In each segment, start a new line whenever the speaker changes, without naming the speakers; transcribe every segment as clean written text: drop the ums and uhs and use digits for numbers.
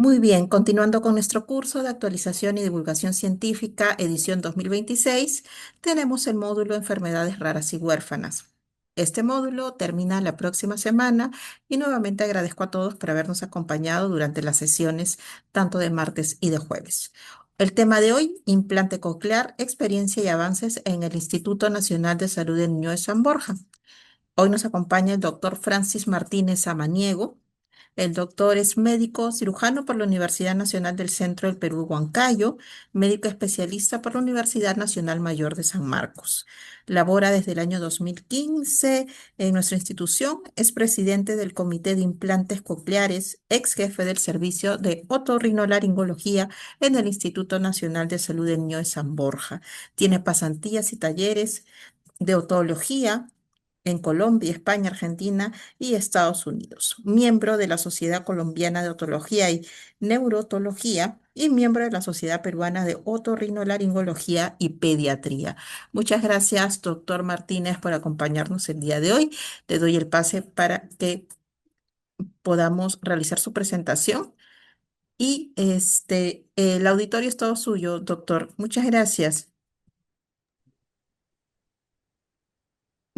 Muy bien, continuando con nuestro curso de actualización y divulgación científica, edición 2026, tenemos el módulo Enfermedades raras y huérfanas. Este módulo termina la próxima semana y nuevamente agradezco a todos por habernos acompañado durante las sesiones tanto de martes y de jueves. El tema de hoy, implante coclear, experiencia y avances en el Instituto Nacional de Salud del Niño de San Borja. Hoy nos acompaña el doctor Francis Martínez Samaniego. El doctor es médico cirujano por la Universidad Nacional del Centro del Perú, Huancayo, médico especialista por la Universidad Nacional Mayor de San Marcos. Labora desde el año 2015 en nuestra institución, es presidente del Comité de Implantes Cocleares, ex jefe del Servicio de Otorrinolaringología en el Instituto Nacional de Salud del Niño de San Borja. Tiene pasantías y talleres de otología en Colombia, España, Argentina y Estados Unidos. Miembro de la Sociedad Colombiana de Otología y Neurotología y miembro de la Sociedad Peruana de Otorrinolaringología y Pediatría. Muchas gracias, doctor Martínez, por acompañarnos el día de hoy. Le doy el pase para que podamos realizar su presentación. Y el auditorio es todo suyo, doctor. Muchas gracias.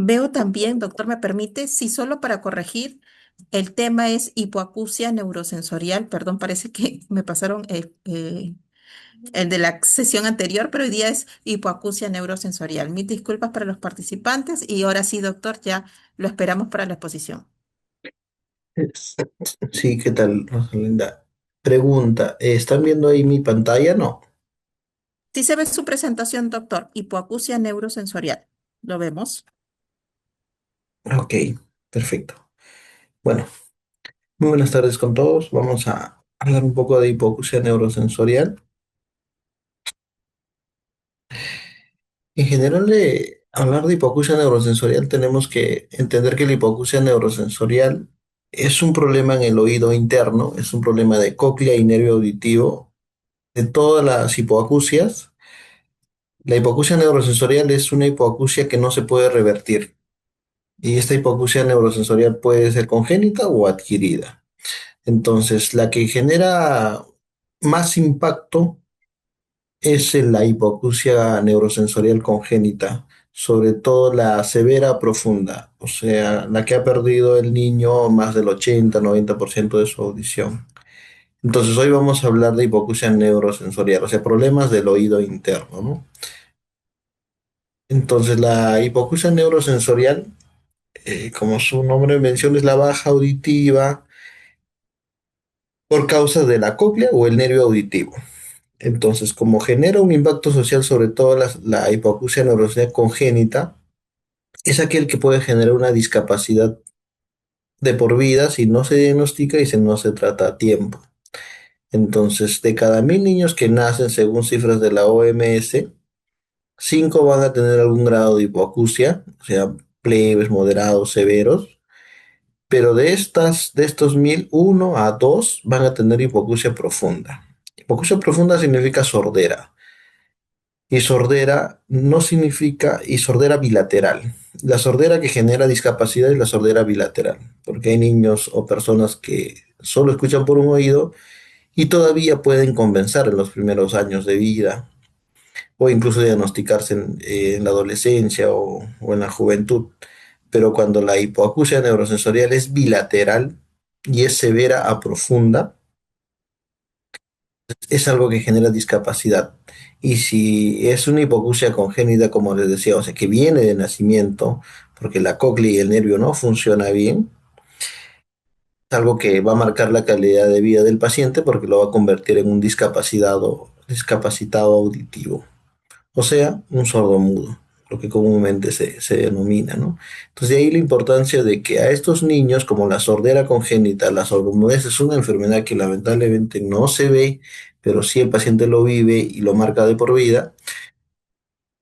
Veo también, doctor, ¿me permite? Sí, solo para corregir, el tema es hipoacusia neurosensorial. Perdón, parece que me pasaron el de la sesión anterior, pero hoy día es hipoacusia neurosensorial. Mis disculpas para los participantes y ahora sí, doctor, ya lo esperamos para la exposición.
Es- Sí, ¿qué tal, Rosalinda? Pregunta, ¿están viendo ahí mi pantalla? No.
Sí se ve su presentación, doctor, hipoacusia neurosensorial. ¿Lo vemos?
Ok, perfecto. Bueno, muy buenas tardes con todos. Vamos a hablar un poco de hipoacusia neurosensorial. En general, de hablar de hipoacusia neurosensorial, tenemos que entender que la hipoacusia neurosensorial es un problema en el oído interno, es un problema de cóclea y nervio auditivo. De todas las hipoacusias, la hipoacusia neurosensorial es una hipoacusia que no se puede revertir. Y esta hipoacusia neurosensorial puede ser congénita o adquirida. Entonces, la que genera más impacto es la hipoacusia neurosensorial congénita, sobre todo la severa profunda, o sea, la que ha perdido el niño más del 80-90% de su audición. Entonces, hoy vamos a hablar de hipoacusia neurosensorial, o sea, problemas del oído interno, ¿no? Entonces, la hipoacusia neurosensorial, como su nombre menciona, es la baja auditiva por causa de la cóclea o el nervio auditivo. Entonces, como genera un impacto social, sobre todo la hipoacusia neurológica congénita, es aquel que puede generar una discapacidad de por vida si no se diagnostica y si no se trata a tiempo. Entonces, de cada 1.000 niños que nacen, según cifras de la OMS, 5 van a tener algún grado de hipoacusia, o sea, leves, moderados, severos, pero de estos 1.000, 1 a 2 van a tener hipoacusia profunda. Hipoacusia profunda significa sordera. Y sordera no significa, y sordera bilateral. La sordera que genera discapacidad es la sordera bilateral, porque hay niños o personas que solo escuchan por un oído y todavía pueden compensar en los primeros años de vida o incluso diagnosticarse en la adolescencia o en la juventud. Pero cuando la hipoacusia neurosensorial es bilateral y es severa a profunda, es algo que genera discapacidad. Y si es una hipoacusia congénita, como les decía, o sea, que viene de nacimiento, porque la cóclea y el nervio no funciona bien, es algo que va a marcar la calidad de vida del paciente porque lo va a convertir en un discapacitado auditivo, o sea, un sordomudo, lo que comúnmente se denomina, ¿no? Entonces, de ahí la importancia de que a estos niños, como la sordera congénita, la sordomudez es una enfermedad que lamentablemente no se ve, pero sí el paciente lo vive y lo marca de por vida,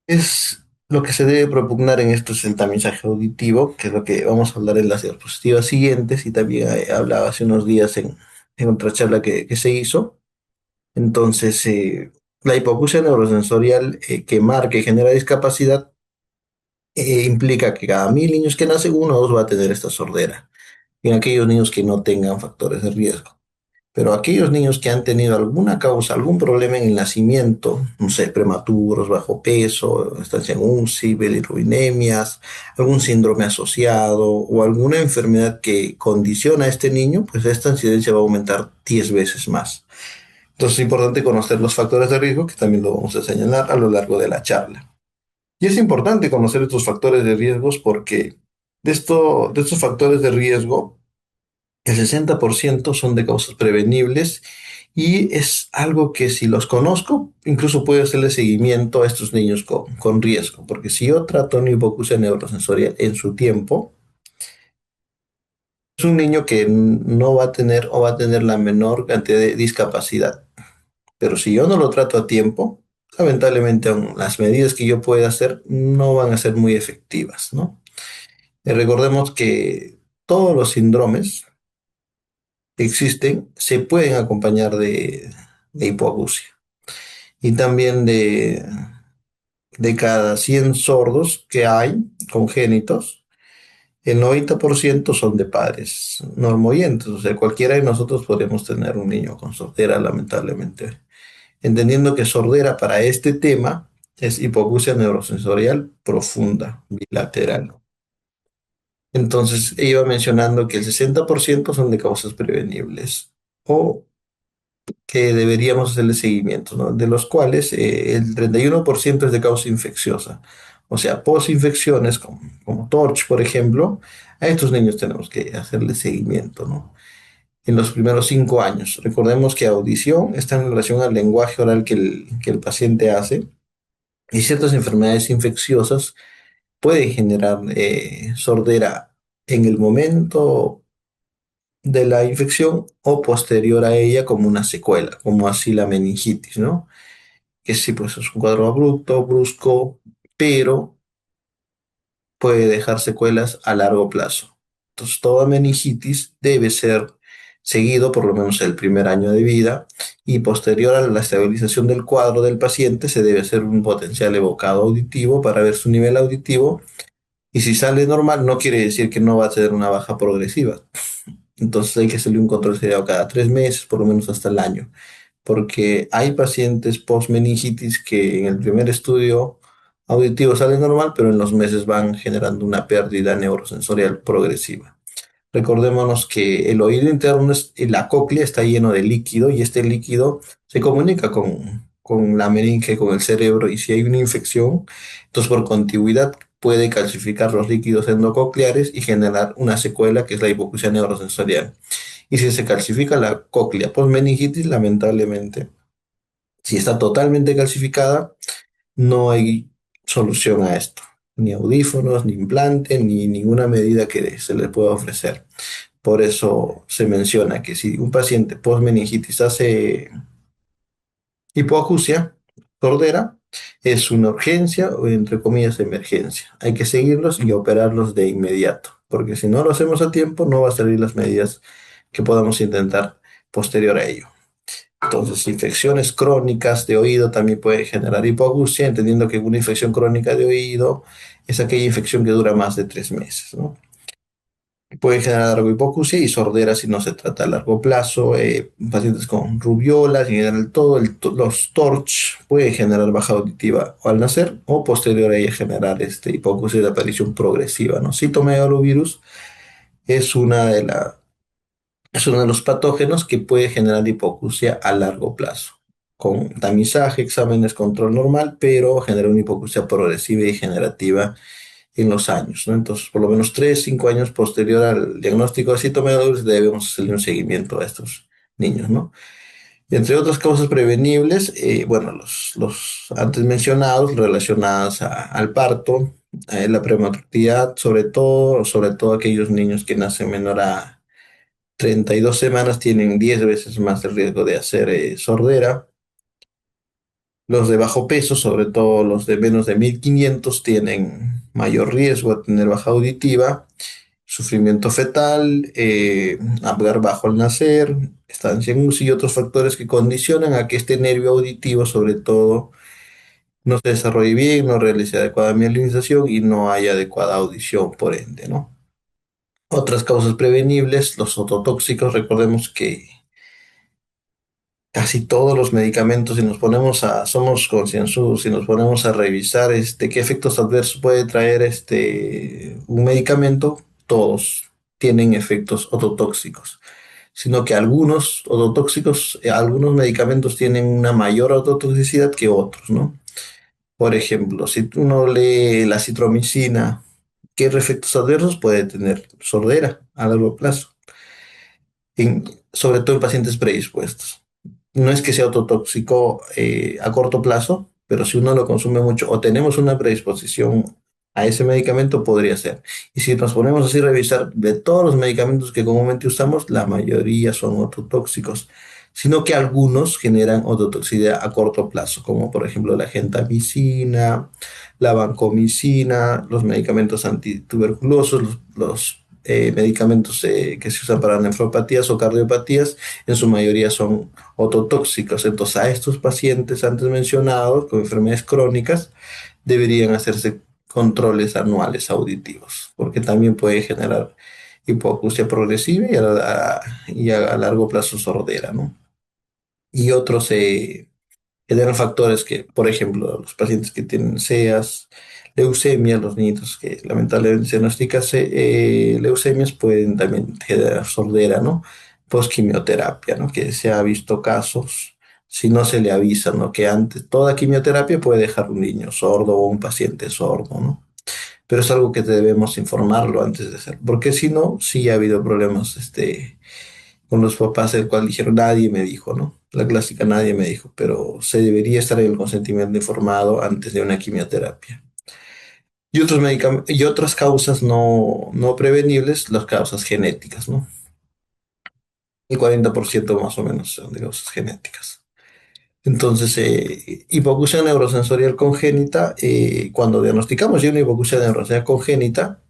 es lo que se debe propugnar en esto es el tamizaje auditivo, que es lo que vamos a hablar en las diapositivas siguientes, y también hablaba hace unos días en otra charla que se hizo. Entonces, la hipoacusia neurosensorial que marca y genera discapacidad implica que cada 1.000 niños que nacen, 1 o 2 va a tener esta sordera, en aquellos niños que no tengan factores de riesgo. Pero aquellos niños que han tenido alguna causa, algún problema en el nacimiento, no sé, prematuros, bajo peso, estancia en UCI, bilirruinemias, algún síndrome asociado o alguna enfermedad que condiciona a este niño, pues esta incidencia va a aumentar 10 veces más. Entonces es importante conocer los factores de riesgo, que también lo vamos a señalar a lo largo de la charla. Y es importante conocer estos factores de riesgos porque de estos factores de riesgo, el 60% son de causas prevenibles y es algo que si los conozco, incluso puedo hacerle seguimiento a estos niños con riesgo, porque si yo trato una hipoacusia neurosensorial en su tiempo, es un niño que no va a tener o va a tener la menor cantidad de discapacidad. Pero si yo no lo trato a tiempo, lamentablemente las medidas que yo pueda hacer no van a ser muy efectivas, ¿no? Recordemos que todos los síndromes que existen se pueden acompañar de hipoacusia. Y también de cada 100 sordos que hay congénitos, el 90% son de padres normoyentes. O sea, cualquiera de nosotros podemos tener un niño con sordera, lamentablemente. Entendiendo que sordera para este tema es hipoacusia neurosensorial profunda, bilateral. Entonces, iba mencionando que el 60% son de causas prevenibles o que deberíamos hacerle seguimiento, ¿no? De los cuales el 31% es de causa infecciosa. O sea, posinfecciones como TORCH, por ejemplo, a estos niños tenemos que hacerle seguimiento, ¿no? En los primeros 5 años. Recordemos que audición está en relación al lenguaje oral que el paciente hace y ciertas enfermedades infecciosas pueden generar sordera en el momento de la infección o posterior a ella como una secuela, como así la meningitis, ¿no? Que sí, pues es un cuadro abrupto, brusco, pero puede dejar secuelas a largo plazo. Entonces, toda meningitis debe ser seguido por lo menos el primer año de vida y posterior a la estabilización del cuadro del paciente se debe hacer un potencial evocado auditivo para ver su nivel auditivo y si sale normal no quiere decir que no va a tener una baja progresiva. Entonces hay que hacerle un control seriado cada 3 meses, por lo menos hasta el año, porque hay pacientes post-meningitis que en el primer estudio auditivo sale normal, pero en los meses van generando una pérdida neurosensorial progresiva. Recordémonos que el oído interno, la cóclea está lleno de líquido y este líquido se comunica con la meninge, con el cerebro y si hay una infección, entonces por contigüidad puede calcificar los líquidos endococleares y generar una secuela que es la hipoacusia neurosensorial. Y si se calcifica la cóclea post meningitis, lamentablemente, si está totalmente calcificada, no hay solución a esto. Ni audífonos, ni implante, ni ninguna medida que se le pueda ofrecer. Por eso se menciona que si un paciente post-meningitis hace hipoacusia, sordera, es una urgencia o entre comillas emergencia. Hay que seguirlos y operarlos de inmediato, porque si no lo hacemos a tiempo, no va a salir las medidas que podamos intentar posterior a ello. Entonces, infecciones crónicas de oído también pueden generar hipoacusia, entendiendo que una infección crónica de oído es aquella infección que dura más de 3 meses, ¿no? Puede generar algo hipoacusia y sordera si no se trata a largo plazo. Pacientes con rubiolas, en general todo, los TORCH pueden generar baja auditiva o al nacer o posterior a ella generar hipoacusia de aparición progresiva, ¿no? Citomegalovirus es es uno de los patógenos que puede generar hipoacusia a largo plazo. Con tamizaje, exámenes, control normal, pero genera una hipoacusia progresiva y generativa en los años, ¿no? Entonces, por lo menos 3, 5 años posterior al diagnóstico de citomegalovirus debemos hacerle un seguimiento a estos niños, ¿no? Y entre otras causas prevenibles, bueno, los antes mencionados relacionadas al parto, a la prematuridad, sobre todo aquellos niños que nacen menor a 32 semanas tienen 10 veces más el riesgo de hacer sordera. Los de bajo peso, sobre todo los de menos de 1500, tienen mayor riesgo de tener baja auditiva, sufrimiento fetal, hablar bajo al nacer, estancia en UCI y otros factores que condicionan a que este nervio auditivo, sobre todo, no se desarrolle bien, no realice adecuada mielinización y no haya adecuada audición, por ende, ¿no? Otras causas prevenibles, los ototóxicos, recordemos que casi todos los medicamentos, si nos ponemos somos concienzudos, si nos ponemos a revisar qué efectos adversos puede traer un medicamento, todos tienen efectos ototóxicos, sino que algunos ototóxicos, algunos medicamentos tienen una mayor ototoxicidad que otros, ¿no? Por ejemplo, si uno lee la citromicina, ¿qué efectos adversos puede tener? Sordera a largo plazo, sobre todo en pacientes predispuestos. No es que sea autotóxico a corto plazo, pero si uno lo consume mucho o tenemos una predisposición a ese medicamento, podría ser. Y si nos ponemos así a revisar de todos los medicamentos que comúnmente usamos, la mayoría son ototóxicos, sino que algunos generan ototoxicidad a corto plazo, como por ejemplo la gentamicina, la vancomicina, los medicamentos antituberculosos, los medicamentos que se usan para nefropatías o cardiopatías, en su mayoría son ototóxicos. Entonces, a estos pacientes antes mencionados con enfermedades crónicas deberían hacerse controles anuales auditivos, porque también puede generar hipoacusia progresiva y a largo plazo sordera, ¿no? Y otros generan factores que, por ejemplo, los pacientes que tienen CEAS, leucemia, los niños que lamentablemente se diagnostican leucemias pueden también generar sordera, ¿no? Postquimioterapia, ¿no? Que se ha visto casos, si no se le avisa, ¿no? Que antes toda quimioterapia puede dejar un niño sordo o un paciente sordo, ¿no? Pero es algo que debemos informarlo antes de hacer, porque si no, sí ha habido problemas, con los papás, el cual dijeron, nadie me dijo, ¿no? La clásica, nadie me dijo, pero se debería estar en el consentimiento informado antes de una quimioterapia. Y otras causas no prevenibles, las causas genéticas, ¿no? El 40% más o menos son de causas genéticas. Entonces, hipoacusia neurosensorial congénita, cuando diagnosticamos ya una hipoacusia neurosensorial congénita,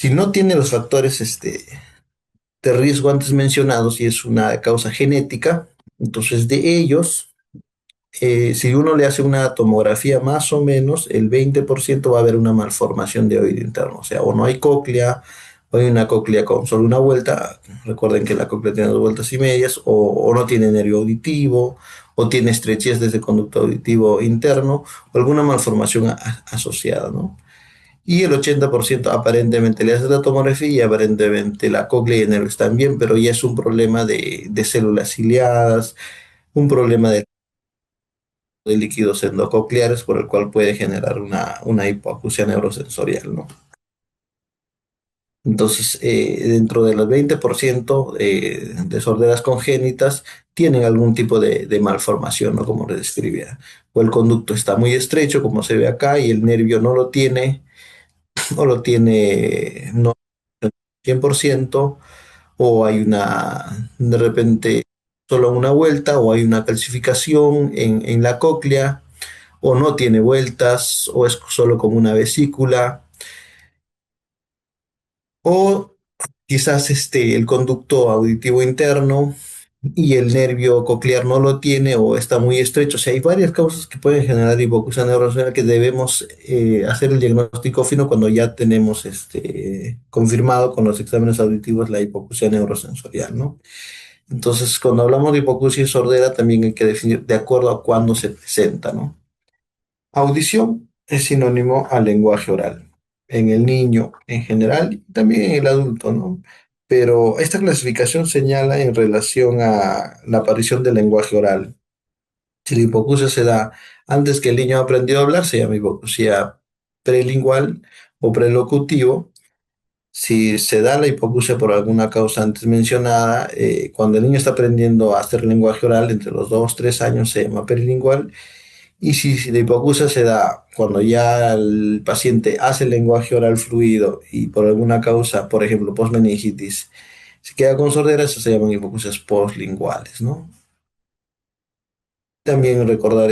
si no tiene los factores de riesgo antes mencionados y es una causa genética, entonces de ellos, si uno le hace una tomografía más o menos, el 20% va a haber una malformación de oído interno, o sea, o no hay cóclea, o hay una cóclea con solo una vuelta, recuerden que la cóclea tiene 2 vueltas y medias, o no tiene nervio auditivo, o tiene estrechez de ese conducto auditivo interno, o alguna malformación asociada, ¿no? Y el 80% aparentemente le hace la tomografía y aparentemente la cóclea y el nervio están bien, pero ya es un problema de células ciliadas, un problema de líquidos endococleares por el cual puede generar una hipoacusia neurosensorial, ¿no? Entonces, dentro de los 20% de sorderas congénitas tienen algún tipo de malformación, ¿no? Como le describía. O el conducto está muy estrecho, como se ve acá, y el nervio no lo tiene, o lo tiene no 100%, o hay de repente, solo una vuelta, o hay una calcificación en la cóclea, o no tiene vueltas, o es solo como una vesícula, o quizás el conducto auditivo interno y el nervio coclear no lo tiene o está muy estrecho. O sea, hay varias causas que pueden generar hipoacusia neurosensorial que debemos hacer el diagnóstico fino cuando ya tenemos confirmado con los exámenes auditivos la hipoacusia neurosensorial, ¿no? Entonces, cuando hablamos de hipoacusia y sordera, también hay que definir de acuerdo a cuándo se presenta, ¿no? Audición es sinónimo al lenguaje oral, en el niño en general y también en el adulto, ¿no? Pero esta clasificación señala en relación a la aparición del lenguaje oral. Si la hipoacusia se da antes que el niño ha aprendido a hablar, se llama hipoacusia prelingual o prelocutivo. Si se da la hipoacusia por alguna causa antes mencionada, cuando el niño está aprendiendo a hacer lenguaje oral entre los 2, 3 años, se llama perilingual. Y si la hipoacusia se da cuando ya el paciente hace el lenguaje oral fluido y por alguna causa, por ejemplo, postmeningitis, se queda con sordera, eso se llaman hipoacusias postlinguales, ¿no? También recordar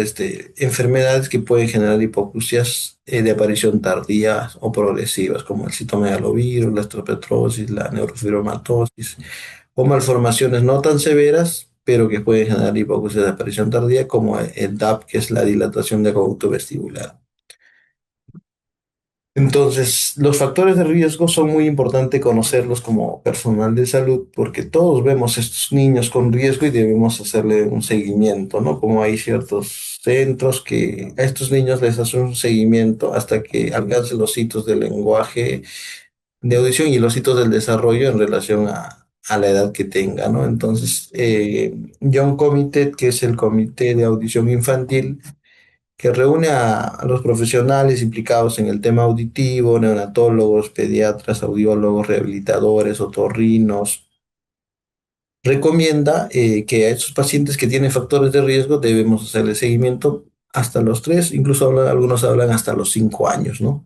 enfermedades que pueden generar hipoacusias de aparición tardía o progresivas, como el citomegalovirus, la estropetrosis, la neurofibromatosis, o malformaciones no tan severas, pero que pueden generar hipoacusia de aparición tardía, como el DAP, que es la dilatación del conducto vestibular. Entonces, los factores de riesgo son muy importantes conocerlos como personal de salud porque todos vemos estos niños con riesgo y debemos hacerle un seguimiento, ¿no? Como hay ciertos centros que a estos niños les hacen un seguimiento hasta que alcancen los hitos del lenguaje, de audición y los hitos del desarrollo en relación a la edad que tenga, ¿no? Entonces, John Comité, que es el Comité de Audición Infantil, que reúne a los profesionales implicados en el tema auditivo, neonatólogos, pediatras, audiólogos, rehabilitadores, otorrinos. Recomienda que a estos pacientes que tienen factores de riesgo debemos hacerle seguimiento hasta los 3, incluso algunos hablan hasta los 5 años, ¿no?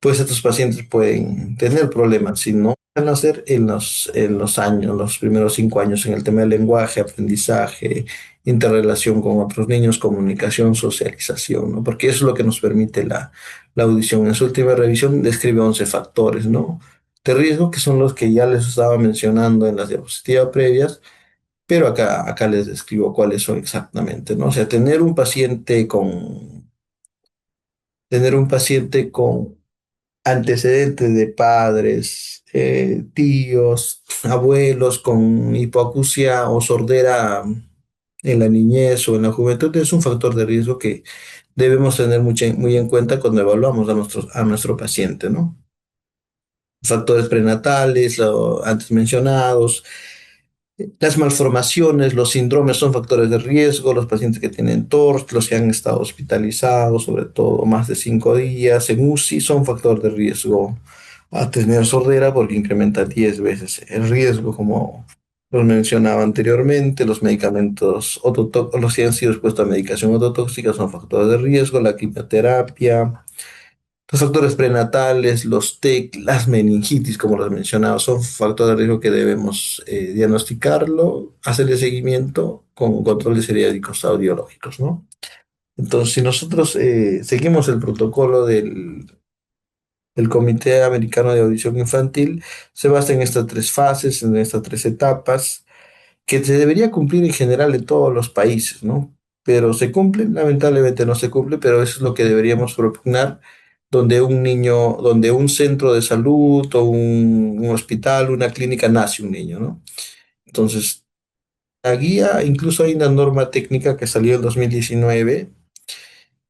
Pues estos pacientes pueden tener problemas si no van a hacer en los años, los primeros 5 años en el tema del lenguaje, aprendizaje, interrelación con otros niños, comunicación, socialización, ¿no? Porque eso es lo que nos permite la audición. En su última revisión describe 11 factores, ¿no? De riesgo, que son los que ya les estaba mencionando en las diapositivas previas, pero acá les describo cuáles son exactamente, ¿no? O sea, tener un paciente con antecedentes de padres, tíos, abuelos con hipoacusia o sordera en la niñez o en la juventud es un factor de riesgo que debemos tener muy en cuenta cuando evaluamos a nuestro paciente, ¿no? Factores prenatales, lo antes mencionados, las malformaciones, los síndromes son factores de riesgo, los pacientes que tienen TORS, los que han estado hospitalizados, sobre todo más de 5 días en UCI, son factor de riesgo a tener sordera porque incrementa 10 veces el riesgo, como los mencionaba anteriormente, los medicamentos, los que han sido expuestos a medicación ototóxica son factores de riesgo, la quimioterapia, los factores prenatales, los TEC, las meningitis, como los mencionaba, son factores de riesgo que debemos diagnosticarlo, hacerle seguimiento con controles periódicos audiológicos, ¿no? Entonces, si nosotros seguimos el protocolo del Comité Americano de Audición Infantil, se basa en estas 3 fases, en estas 3 etapas que se debería cumplir en general en todos los países, ¿no? Pero se cumple, lamentablemente no se cumple, pero eso es lo que deberíamos propugnar, donde un niño, donde un centro de salud o un hospital, una clínica nace un niño, ¿no? Entonces, la guía, incluso hay una norma técnica que salió en 2019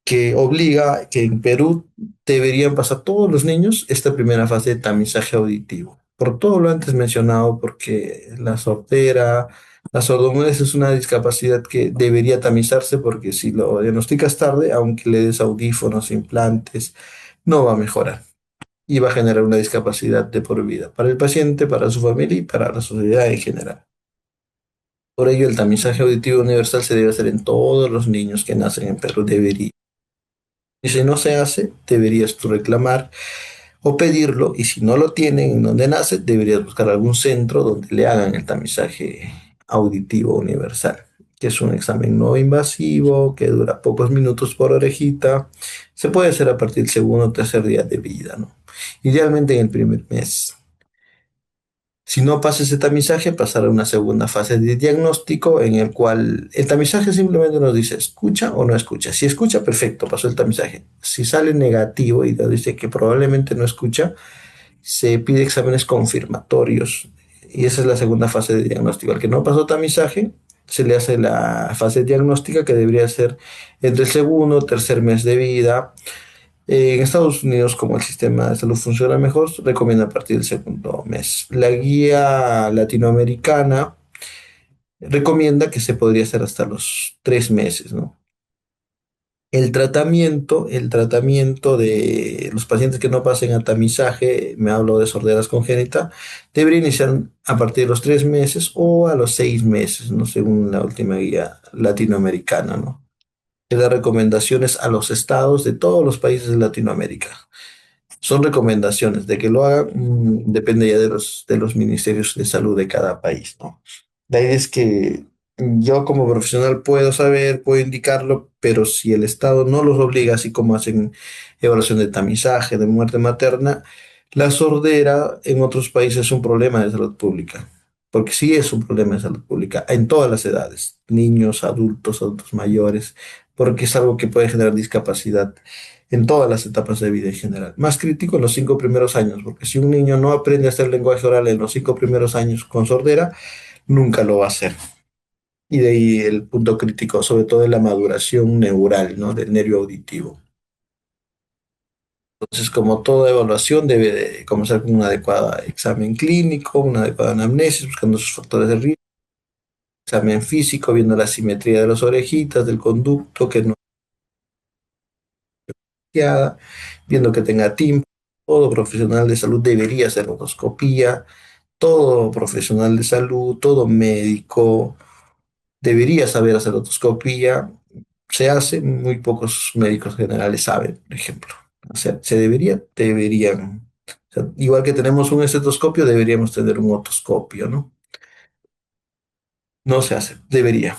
que obliga que en Perú deberían pasar todos los niños esta primera fase de tamizaje auditivo. Por todo lo antes mencionado, porque la sordomudeez es una discapacidad que debería tamizarse porque si lo diagnosticas tarde, aunque le des audífonos, implantes, no va a mejorar y va a generar una discapacidad de por vida para el paciente, para su familia y para la sociedad en general. Por ello, el tamizaje auditivo universal se debe hacer en todos los niños que nacen en Perú. Debería. Y si no se hace, deberías tú reclamar o pedirlo. Y si no lo tienen en donde nace, deberías buscar algún centro donde le hagan el tamizaje auditivo universal, que es un examen no invasivo, que dura pocos minutos por orejita. Se puede hacer a partir del segundo o tercer día de vida, ¿no? Idealmente en el primer mes. Si no pasa ese tamizaje, pasará a una segunda fase de diagnóstico en el cual el tamizaje simplemente nos dice escucha o no escucha. Si escucha, perfecto, pasó el tamizaje. Si sale negativo y nos dice que probablemente no escucha, se pide exámenes confirmatorios y esa es la segunda fase de diagnóstico. Al que no pasó tamizaje, se le hace la fase diagnóstica que debería ser entre el segundo o tercer mes de vida. En Estados Unidos, como el sistema de salud funciona mejor, recomienda a partir del segundo mes. La guía latinoamericana recomienda que se podría hacer hasta los 3 meses, ¿no? El tratamiento de los pacientes que no pasen a tamizaje, me hablo de sorderas congénita, debería iniciar a partir de los 3 meses o a los 6 meses, ¿no? Según la última guía latinoamericana, ¿no? Que da recomendaciones a los estados de todos los países de Latinoamérica. Son recomendaciones de que lo hagan, depende ya de los ministerios de salud de cada país, ¿no? La idea es que yo como profesional puedo saber, puedo indicarlo, pero si el Estado no los obliga, así como hacen evaluación de tamizaje, de muerte materna, la sordera en otros países es un problema de salud pública, porque sí es un problema de salud pública en todas las edades, niños, adultos, adultos mayores, porque es algo que puede generar discapacidad en todas las etapas de vida en general. Más crítico en los 5 primeros años, porque si un niño no aprende a hacer lenguaje oral en los 5 primeros años con sordera, nunca lo va a hacer. Y de ahí el punto crítico, sobre todo en la maduración neural, ¿no? Del nervio auditivo. Entonces, como toda evaluación, debe de comenzar con un adecuado examen clínico, una adecuada anamnesis, buscando sus factores de riesgo, examen físico, viendo la simetría de las orejitas, del conducto, que no queda, viendo que tenga tiempo. Todo profesional de salud debería hacer otoscopía, todo profesional de salud, todo médico debería saber hacer otoscopía. Se hace, muy pocos médicos generales saben, por ejemplo. O sea, deberían. O sea, igual que tenemos un estetoscopio, deberíamos tener un otoscopio, ¿no? No se hace, debería.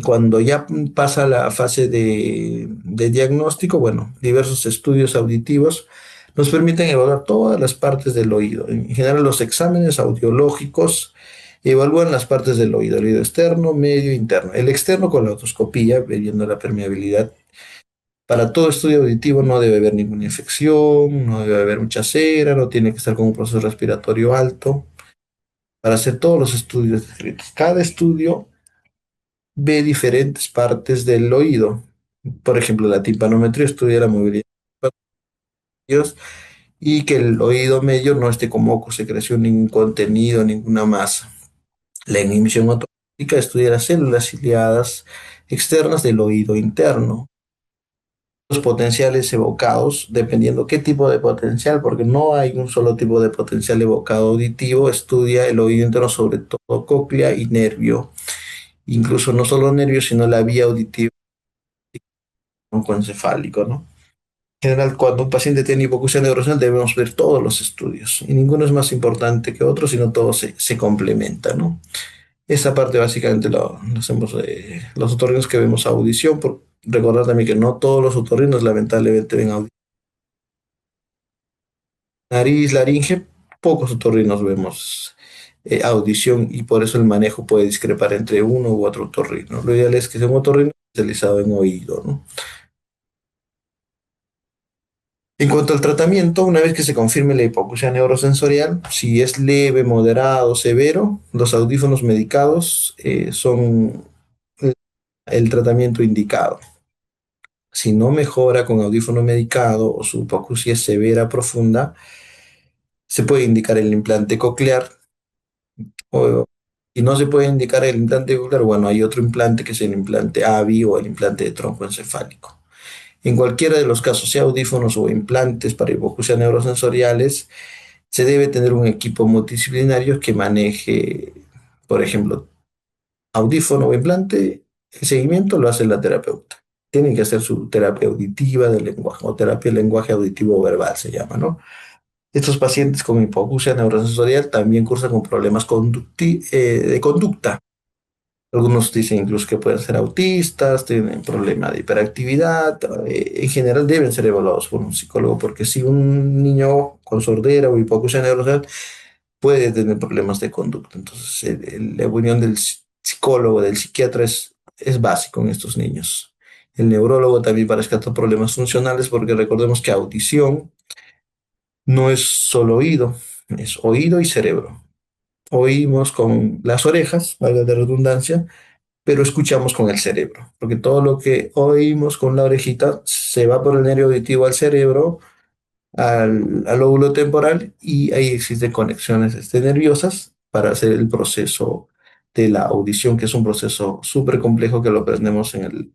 Cuando ya pasa la fase de diagnóstico, bueno, diversos estudios auditivos nos permiten evaluar todas las partes del oído. En general, los exámenes audiológicos evalúan las partes del oído externo, medio, interno. El externo con la otoscopía, viendo la permeabilidad. Para todo estudio auditivo no debe haber ninguna infección, no debe haber mucha cera, no tiene que estar con un proceso respiratorio alto. Para hacer todos los estudios descritos. Cada estudio ve diferentes partes del oído. Por ejemplo, la timpanometría estudia la movilidad de los oídos y que el oído medio no esté con moco, secreción, ningún contenido, ninguna masa. La inhibición automática estudia las células ciliadas externas del oído interno. Los potenciales evocados, dependiendo qué tipo de potencial, porque no hay un solo tipo de potencial evocado auditivo, estudia el oído interno, sobre todo cóclea y nervio, incluso no solo nervio, sino la vía auditiva oncoencefálico, ¿no? En general, cuando un paciente tiene hipoacusia neurocen debemos ver todos los estudios, y ninguno es más importante que otro, sino todos se complementan, ¿no? Esa parte básicamente lo hacemos los otorrinos que vemos audición, por recordar también que no todos los otorrinos lamentablemente ven audición. Nariz, laringe, pocos otorrinos vemos audición y por eso el manejo puede discrepar entre uno u otro otorrino. Lo ideal es que sea un otorrino especializado en oído, ¿no? En cuanto al tratamiento, una vez que se confirme la hipoacusia neurosensorial, si es leve, moderado, severo, los audífonos medicados son el tratamiento indicado. Si no mejora con audífono medicado o su hipoacusia es severa, profunda, se puede indicar el implante coclear. O, y no se puede indicar el implante coclear, bueno, hay otro implante que es el implante AVI o el implante de tronco encefálico. En cualquiera de los casos, sea audífonos o implantes para hipoacusia neurosensoriales, se debe tener un equipo multidisciplinario que maneje, por ejemplo, audífono o implante. El seguimiento lo hace la terapeuta. Tiene que hacer su terapia auditiva del lenguaje o terapia de lenguaje auditivo verbal, se llama, ¿no? Estos pacientes con hipoacusia neurosensorial también cursan con problemas de conducta. Algunos dicen incluso que pueden ser autistas, tienen problema de hiperactividad. En general deben ser evaluados por un psicólogo, porque si un niño con sordera o hipoacusia neurosensorial puede tener problemas de conducta. Entonces, la opinión del psicólogo, del psiquiatra es básico en estos niños. El neurólogo también para descartar problemas funcionales, porque recordemos que audición no es solo oído, es oído y cerebro. Oímos con las orejas, valga la redundancia, pero escuchamos con el cerebro, porque todo lo que oímos con la orejita se va por el nervio auditivo al cerebro, al lóbulo temporal, y ahí existen conexiones nerviosas para hacer el proceso de la audición, que es un proceso súper complejo que lo aprendemos en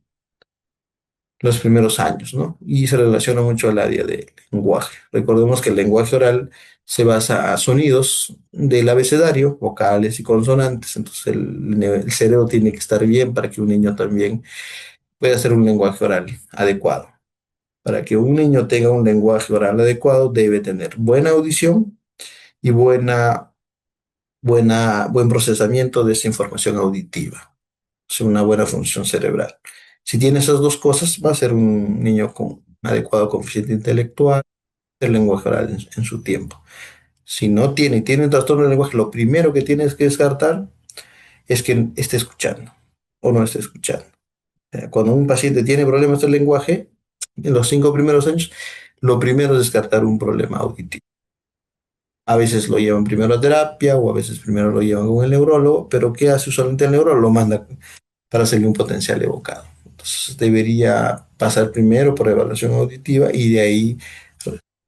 los primeros años, ¿no? Y se relaciona mucho al área de lenguaje. Recordemos que el lenguaje oral se basa a sonidos del abecedario, vocales y consonantes, entonces el cerebro tiene que estar bien para que un niño también pueda hacer un lenguaje oral adecuado. Para que un niño tenga un lenguaje oral adecuado, debe tener buena audición y buen procesamiento de esa información auditiva, o sea, una buena función cerebral. Si tiene esas dos cosas, va a ser un niño con un adecuado coeficiente intelectual, el lenguaje oral en su tiempo. Si no tiene un trastorno del lenguaje, lo primero que tienes que descartar es que esté escuchando o no esté escuchando. Cuando un paciente tiene problemas del lenguaje, En los 5 primeros años, lo primero es descartar un problema auditivo. A veces lo llevan primero a terapia o a veces primero lo llevan con el neurólogo, pero ¿qué hace usualmente el neurólogo? Lo manda para hacerle un potencial evocado. Entonces debería pasar primero por evaluación auditiva y de ahí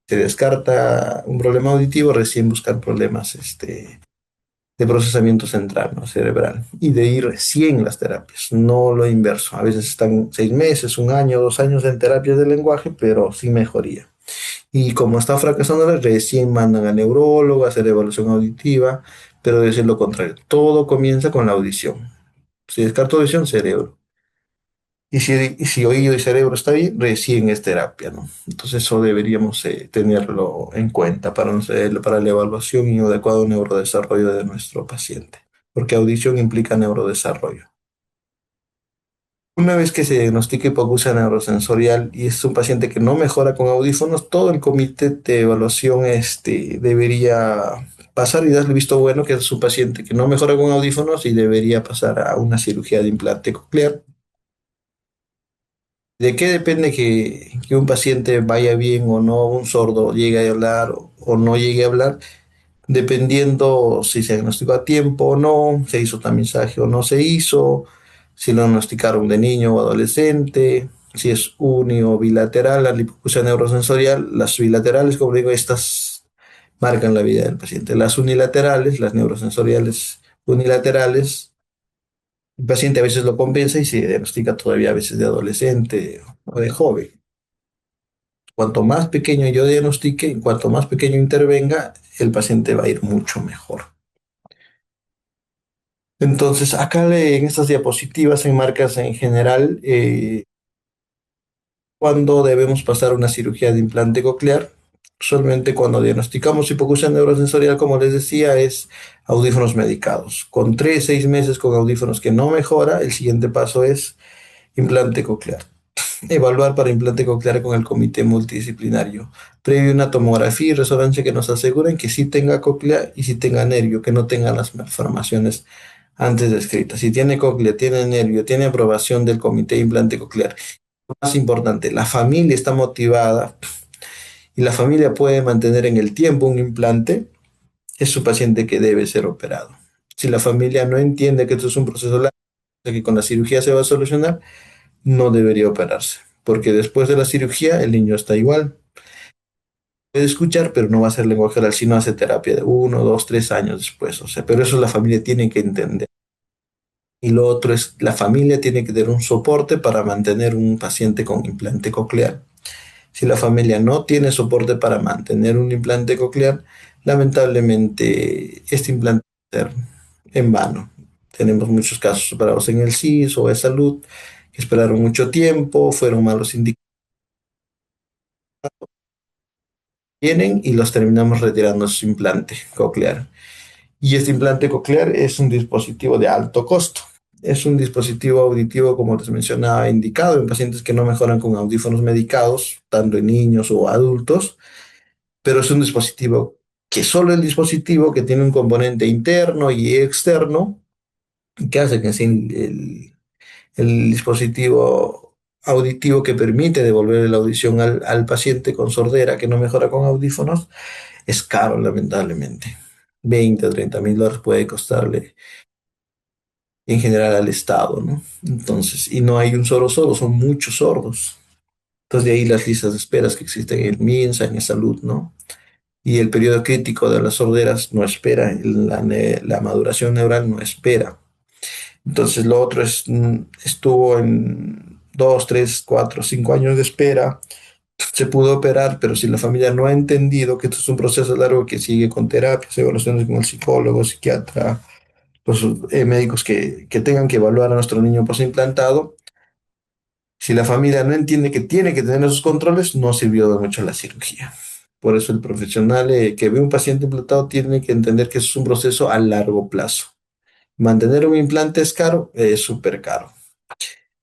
se descarta un problema auditivo, recién buscar problemas de procesamiento central, ¿no? Cerebral. Y de ir recién las terapias, no lo inverso. A veces están 6 meses, un año, 2 años en terapias de lenguaje, pero sin mejoría. Y como está fracasando, recién mandan al neurólogo a hacer evaluación auditiva, pero debe ser lo contrario. Todo comienza con la audición. Si descarto audición, cerebro. Y si oído y cerebro está bien, recién es terapia, ¿no? Entonces eso deberíamos tenerlo en cuenta para la evaluación y adecuado neurodesarrollo de nuestro paciente, porque audición implica neurodesarrollo. Una vez que se diagnostica hipoacusia neurosensorial y es un paciente que no mejora con audífonos, todo el comité de evaluación debería pasar y darle visto bueno que es un paciente que no mejora con audífonos y debería pasar a una cirugía de implante coclear. ¿De qué depende que un paciente vaya bien o no, un sordo llegue a hablar o no llegue a hablar? Dependiendo si se diagnosticó a tiempo o no, se hizo tamizaje o no se hizo, si lo diagnosticaron de niño o adolescente, si es uni o bilateral, la hipoacusia neurosensorial, las bilaterales, como digo, estas marcan la vida del paciente. Las unilaterales, las neurosensoriales unilaterales, el paciente a veces lo compensa y se diagnostica todavía a veces de adolescente o de joven. Cuanto más pequeño yo diagnostique, cuanto más pequeño intervenga, el paciente va a ir mucho mejor. Entonces, acá en estas diapositivas en marcas en general cuando debemos pasar una cirugía de implante coclear. Usualmente cuando diagnosticamos hipoacusia neurosensorial, como les decía, es audífonos medicados. Con 3, 6 meses con audífonos que no mejora, el siguiente paso es implante coclear. Evaluar para implante coclear con el comité multidisciplinario, previo una tomografía y resonancia que nos aseguren que sí tenga cóclea y sí tenga nervio, que no tenga las malformaciones antes descritas. Si tiene cóclea, tiene nervio, tiene aprobación del comité de implante coclear. Más importante, la familia está motivada y la familia puede mantener en el tiempo un implante, es su paciente que debe ser operado. Si la familia no entiende que esto es un proceso largo, que con la cirugía se va a solucionar, no debería operarse, porque después de la cirugía el niño está igual. Puede escuchar, pero no va a hacer lenguaje oral si no hace terapia de 1, 2, 3 años después. O sea, pero eso la familia tiene que entender. Y lo otro es, la familia tiene que tener un soporte para mantener un paciente con implante coclear. Si la familia no tiene soporte para mantener un implante coclear, lamentablemente este implante va a ser en vano. Tenemos muchos casos operados en el CIS o de salud que esperaron mucho tiempo, fueron malos indicadores, vienen y los terminamos retirando su implante coclear. Y este implante coclear es un dispositivo de alto costo. Es un dispositivo auditivo, como les mencionaba, indicado en pacientes que no mejoran con audífonos medicados, tanto en niños o adultos, pero es un dispositivo que solo el dispositivo que tiene un componente interno y externo, que hace que sin el dispositivo auditivo que permite devolver la audición al paciente con sordera que no mejora con audífonos, es caro, lamentablemente. 20 o 30 mil dólares puede costarle en general al Estado, ¿no? Entonces, y no hay un solo sordo, son muchos sordos. Entonces, de ahí las listas de esperas que existen en el MINSA, en el salud, ¿no? Y el periodo crítico de las sorderas no espera, la maduración neural no espera. Entonces, lo otro estuvo en 2, 3, 4, 5 años de espera, se pudo operar, pero si la familia no ha entendido que esto es un proceso largo que sigue con terapias, evaluaciones con el psicólogo, psiquiatra, los médicos que tengan que evaluar a nuestro niño posimplantado, si la familia no entiende que tiene que tener esos controles, no sirvió de mucho la cirugía. Por eso el profesional que ve un paciente implantado tiene que entender que eso es un proceso a largo plazo. Mantener un implante es caro, es súper caro.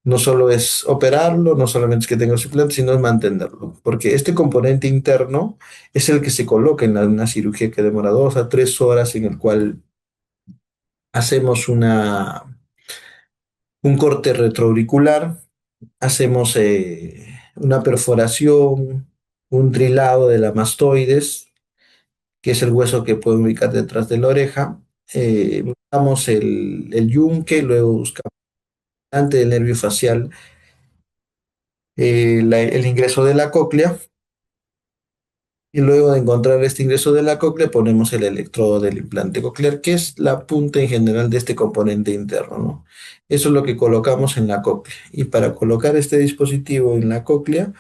No solo es operarlo, no solamente es que tenga su implante, sino es mantenerlo. Porque este componente interno es el que se coloca en una cirugía que demora 2 a 3 horas, en el cual hacemos un corte retroauricular, hacemos una perforación, un trilado de la mastoides, que es el hueso que puede ubicar detrás de la oreja. Buscamos el yunque, luego buscamos delante del nervio facial el ingreso de la cóclea. Y luego de encontrar este ingreso de la cóclea, ponemos el electrodo del implante coclear, que es la punta en general de este componente interno, ¿no? Eso es lo que colocamos en la cóclea. Y para colocar este dispositivo en la cóclea,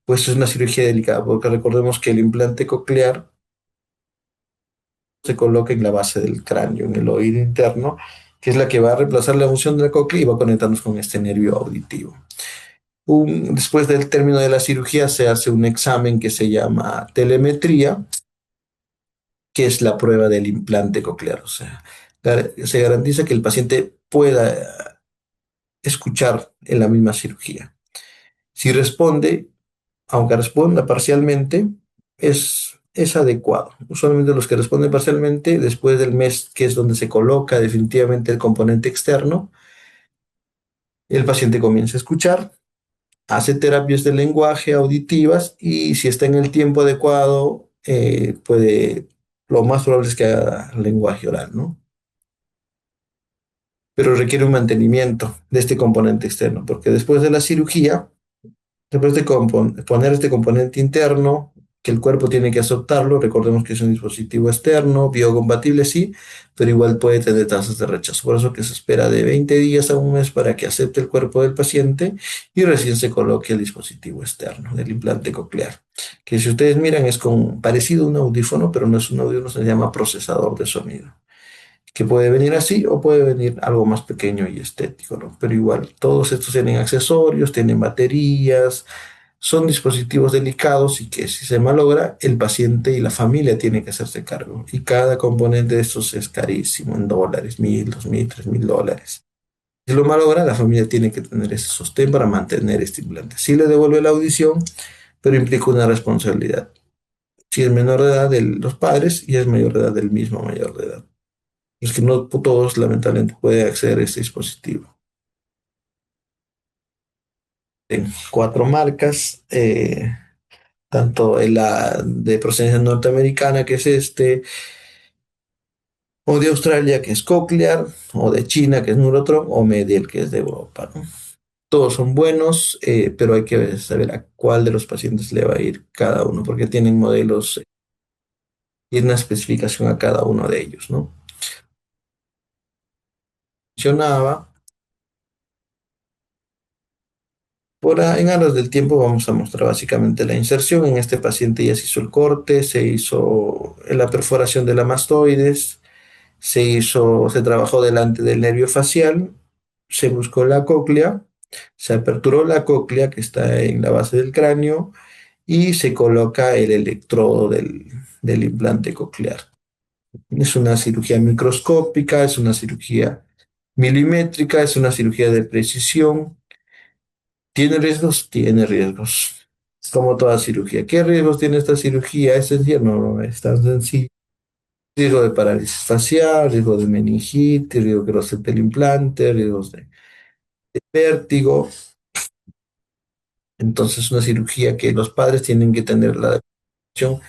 pues es una cirugía delicada, porque recordemos que el implante coclear se coloca en la base del cráneo, en el oído interno, que es la que va a reemplazar la función de la cóclea y va a conectarnos con este nervio auditivo. Después del término de la cirugía se hace un examen que se llama telemetría, que es la prueba del implante coclear. O sea, se garantiza que el paciente pueda escuchar en la misma cirugía. Si responde, aunque responda parcialmente, es adecuado. Usualmente los que responden parcialmente, después del mes que es donde se coloca definitivamente el componente externo, el paciente comienza a escuchar, hace terapias de lenguaje auditivas y si está en el tiempo adecuado, lo más probable es que haga lenguaje oral, ¿no? Pero requiere un mantenimiento de este componente externo, porque después de la cirugía, después de poner este componente interno, que el cuerpo tiene que aceptarlo, recordemos que es un dispositivo externo, biocompatible, sí, pero igual puede tener tasas de rechazo. Por eso que se espera de 20 días a un mes para que acepte el cuerpo del paciente y recién se coloque el dispositivo externo del implante coclear, que si ustedes miran es parecido a un audífono, pero no es un audífono, se llama procesador de sonido, que puede venir así o puede venir algo más pequeño y estético, ¿no? Pero igual, todos estos tienen accesorios, tienen baterías, son dispositivos delicados y que si se malogra, el paciente y la familia tienen que hacerse cargo. Y cada componente de estos es carísimo, en dólares, 1.000, 2.000, 3.000 dólares. Si lo malogra, la familia tiene que tener ese sostén para mantener este implante. Sí le devuelve la audición, pero implica una responsabilidad. Si es menor de edad de los padres y es mayor de edad del mismo mayor de edad. Es que no todos lamentablemente pueden acceder a este dispositivo. En cuatro marcas, tanto en la de procedencia norteamericana, que es este, o de Australia, que es Cochlear, o de China, que es Neurotron, o Mediel, que es de Europa, ¿no? Todos son buenos, pero hay que saber a cuál de los pacientes le va a ir cada uno, porque tienen modelos y una especificación a cada uno de ellos, ¿no? Mencionaba. En aras del tiempo vamos a mostrar básicamente la inserción. En este paciente ya se hizo el corte, se hizo la perforación de la mastoides, se trabajó delante del nervio facial, se buscó la cóclea, se aperturó la cóclea que está en la base del cráneo y se coloca el electrodo del implante coclear. Es una cirugía microscópica, es una cirugía milimétrica, es una cirugía de precisión. ¿Tiene riesgos? Tiene riesgos. Como toda cirugía. ¿Qué riesgos tiene esta cirugía? Es sencillo, no es tan sencillo. Riesgo de parálisis facial, riesgo de meningitis, riesgo que lo acepte el implante, riesgos de vértigo. Entonces, una cirugía que los padres tienen que tener la atención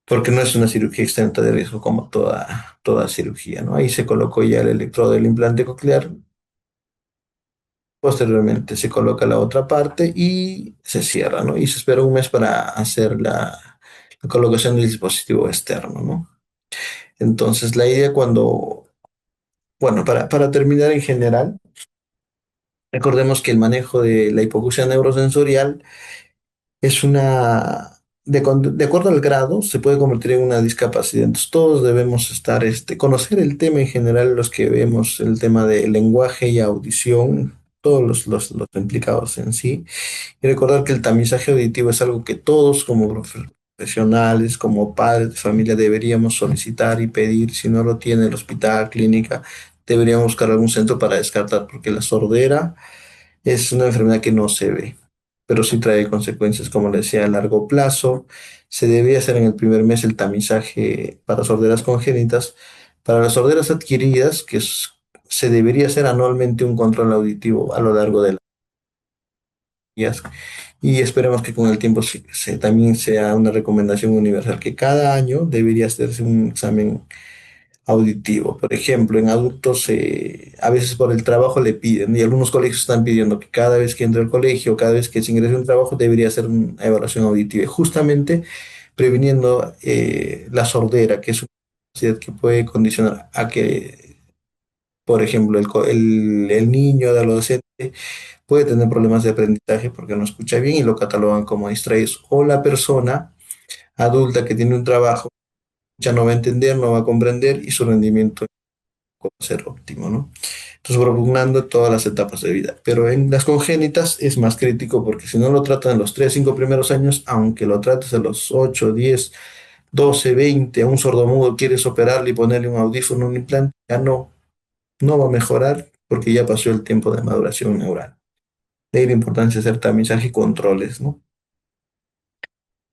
porque no es una cirugía exenta de riesgo como toda cirugía, ¿no? Ahí se colocó ya el electrodo del implante coclear. Posteriormente se coloca la otra parte y se cierra, ¿no? Y se espera un mes para hacer la colocación del dispositivo externo, ¿no? Entonces, la idea bueno, para terminar en general, recordemos que el manejo de la hipoacusia neurosensorial es de acuerdo al grado, se puede convertir en una discapacidad. Entonces, todos debemos conocer el tema en general, los que vemos el tema de lenguaje y audición, todos los implicados en sí. Y recordar que el tamizaje auditivo es algo que todos como profesionales, como padres de familia deberíamos solicitar y pedir. Si no lo tiene el hospital, clínica, deberíamos buscar algún centro para descartar, porque la sordera es una enfermedad que no se ve, pero sí trae consecuencias, como le decía, a largo plazo. Se debe hacer en el primer mes el tamizaje para sorderas congénitas. Para las sorderas adquiridas, se debería hacer anualmente un control auditivo a lo largo de y esperemos que con el tiempo también sea una recomendación universal que cada año debería hacerse un examen auditivo. Por ejemplo, en adultos a veces por el trabajo le piden y algunos colegios están pidiendo que cada vez que entre al colegio, cada vez que se ingrese a un trabajo debería hacer una evaluación auditiva, y justamente previniendo la sordera, que es una capacidad que puede condicionar a que, por ejemplo, el niño, el adolescente, puede tener problemas de aprendizaje porque no escucha bien y lo catalogan como distraídos. O la persona adulta que tiene un trabajo ya no va a entender, no va a comprender y su rendimiento va a ser óptimo, ¿no? Entonces, propugnando todas las etapas de vida. Pero en las congénitas es más crítico porque si no lo tratan en los 3 5 primeros años, aunque lo trates a los 8 10 12 20 a un sordomudo quieres operarle y ponerle un audífono, un implante, ya no va a mejorar porque ya pasó el tiempo de maduración neural. De ahí la importancia de hacer tamizaje y controles, ¿no?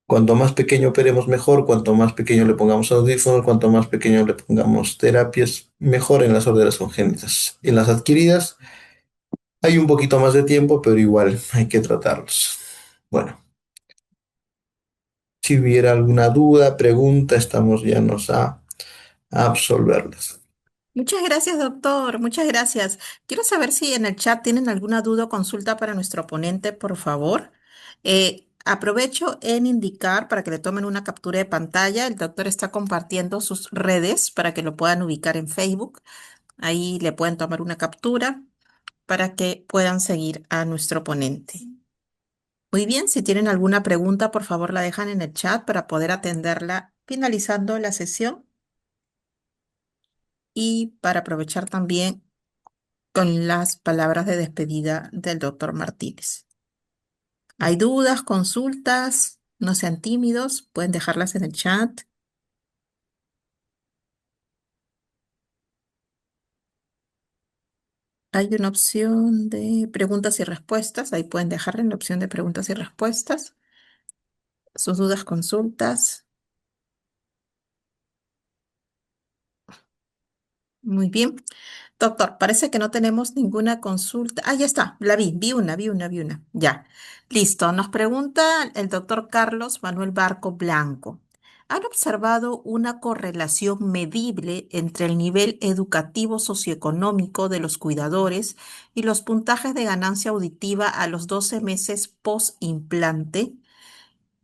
Cuanto más pequeño operemos mejor, cuanto más pequeño le pongamos audífonos, cuanto más pequeño le pongamos terapias, mejor en las sorderas congénitas. En las adquiridas hay un poquito más de tiempo, pero igual hay que tratarlos. Bueno, si hubiera alguna duda, pregunta, estamos llanos a absolverlas.
Muchas gracias, doctor. Muchas gracias. Quiero saber si en el chat tienen alguna duda o consulta para nuestro ponente, por favor. Aprovecho en indicar para que le tomen una captura de pantalla. El doctor está compartiendo sus redes para que lo puedan ubicar en Facebook. Ahí le pueden tomar una captura para que puedan seguir a nuestro ponente. Muy bien, si tienen alguna pregunta, por favor la dejan en el chat para poder atenderla finalizando la sesión y para aprovechar también con las palabras de despedida del doctor Martínez. ¿Hay dudas, consultas? No sean tímidos, pueden dejarlas en el chat. Hay una opción de preguntas y respuestas, ahí pueden dejarle en la opción de preguntas y respuestas sus dudas, consultas. Muy bien. Doctor, parece que no tenemos ninguna consulta. Ah, ya está, la vi una. Ya. Listo. Nos pregunta el doctor Carlos Manuel Barco Blanco. ¿Han observado una correlación medible entre el nivel educativo socioeconómico de los cuidadores y los puntajes de ganancia auditiva a los 12 meses post-implante?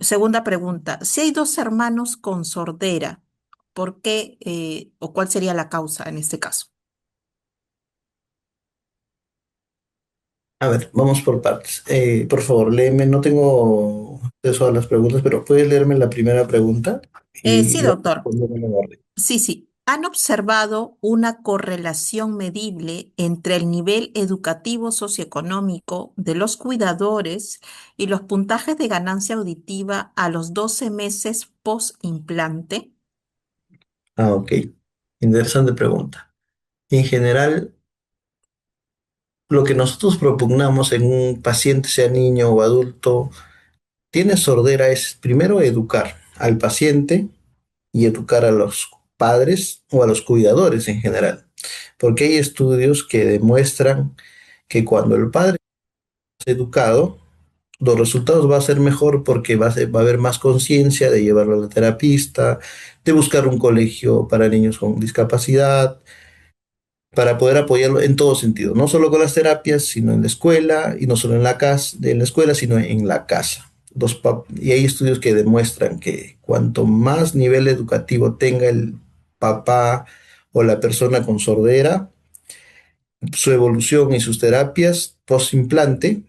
Segunda pregunta, si hay dos hermanos con sordera, ¿por qué o cuál sería la causa en este caso?
A ver, vamos por partes. Por favor, léeme, no tengo acceso a las preguntas, pero puedes leerme la primera pregunta y
Sí,
voy a
doctor.
responder en orden.
Sí, sí. ¿Han observado una correlación medible entre el nivel educativo socioeconómico de los cuidadores y los puntajes de ganancia auditiva a los 12 meses post-implante?
Ah, ok. Interesante pregunta. En general, lo que nosotros propugnamos en un paciente, sea niño o adulto, tiene sordera es primero educar al paciente y educar a los padres o a los cuidadores en general, porque hay estudios que demuestran que cuando el padre es educado, los resultados va a ser mejor porque va a haber más conciencia de llevarlo a la terapista, de buscar un colegio para niños con discapacidad, para poder apoyarlo en todo sentido, no solo con las terapias, sino en la escuela, y no solo en la casa, en la escuela, sino en la casa. Y hay estudios que demuestran que cuanto más nivel educativo tenga el papá o la persona con sordera, su evolución y sus terapias post-implante,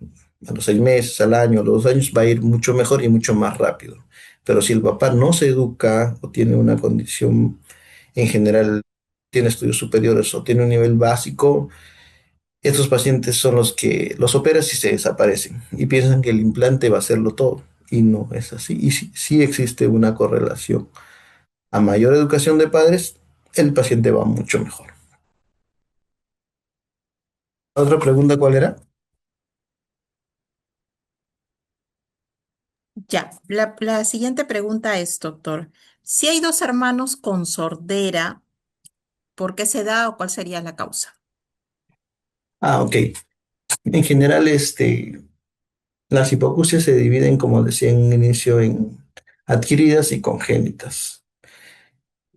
a los 6 meses, al año, a los 2 años, va a ir mucho mejor y mucho más rápido. Pero si el papá no se educa o tiene una condición en general, tiene estudios superiores o tiene un nivel básico, estos pacientes son los que los operas y se desaparecen y piensan que el implante va a hacerlo todo. Y no es así. Y sí existe una correlación. A mayor educación de padres, el paciente va mucho mejor. ¿Otra pregunta cuál era?
Ya, la siguiente pregunta es, doctor, si hay dos hermanos con sordera, ¿por qué se da o cuál sería la causa?
Ah, ok. En general, Las hipoacusias se dividen, como decía en un inicio, en adquiridas y congénitas.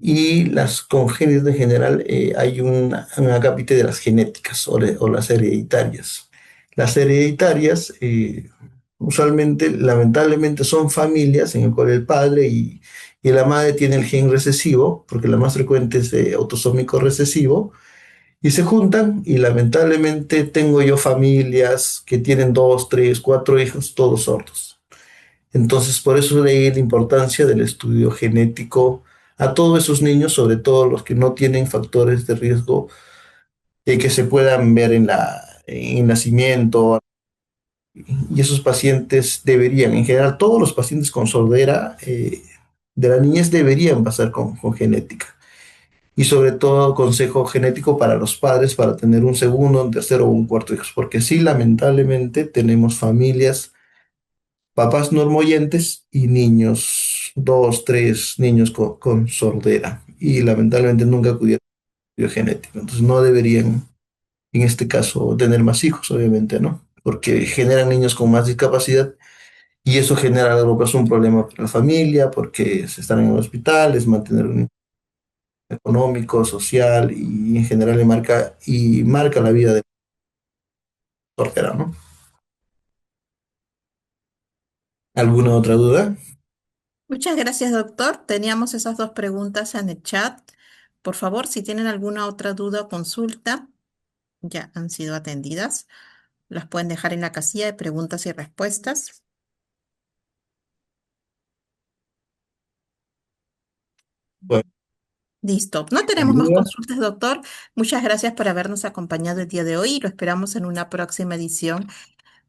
Y las congénitas en general hay un acápite de las genéticas o las hereditarias. Las hereditarias usualmente, lamentablemente, son familias en el cual el padre y la madre tienen el gen recesivo, porque la más frecuente es autosómico recesivo, y se juntan y lamentablemente tengo yo familias que tienen dos, tres, cuatro hijos, todos sordos. Entonces, por eso de ahí la importancia del estudio genético a todos esos niños, sobre todo los que no tienen factores de riesgo que se puedan ver en nacimiento. Y esos pacientes deberían, en general, todos los pacientes con sordera de la niñez deberían pasar con genética. Y sobre todo consejo genético para los padres para tener un segundo, un tercero o un cuarto hijo, porque sí, lamentablemente tenemos familias, papás normoyentes y niños, dos, tres niños con sordera y lamentablemente nunca acudieron a estudio genético. Entonces no deberían, en este caso, tener más hijos, obviamente, ¿no? Porque generan niños con más discapacidad y eso genera luego pues, un problema para la familia, porque se están en hospitales, mantener un económico, social y en general marca la vida de la sordera, ¿no? ¿Alguna otra duda?
Muchas gracias, doctor. Teníamos esas dos preguntas en el chat. Por favor, si tienen alguna otra duda o consulta, ya han sido atendidas. Las pueden dejar en la casilla de preguntas y respuestas.
Bueno,
Listo. No
¿hay
tenemos más
dudas?
consultas, doctor. Muchas gracias por habernos acompañado el día de hoy y lo esperamos en una próxima edición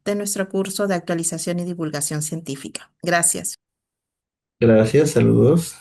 de nuestro curso de actualización y divulgación científica. Gracias.
Gracias, saludos.